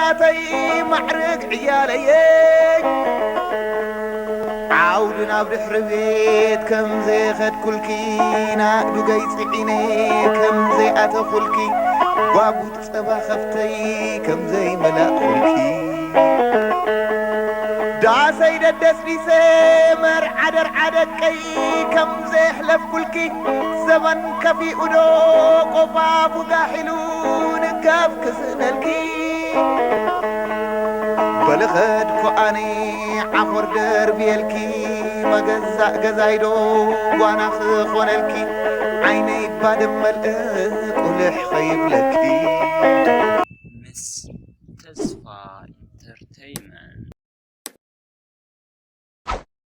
ناتي معرق عيالي عاود نابدح ربيت كم زي خد كلكي ناقدو قيس عيني كم زي أتخلكي وابوت سبا خفتي كم زي ملاء خلكي دا سيد الدسري سمر عدر عدكي كم زي حلف كلكي زمن كفي أدو قفاف داحلون كاف كسنلكي بلغد كواني عمر دربيلكي مغزا غزايدو وانا خونلكي عيني بادم ملئ قلح خيب لكي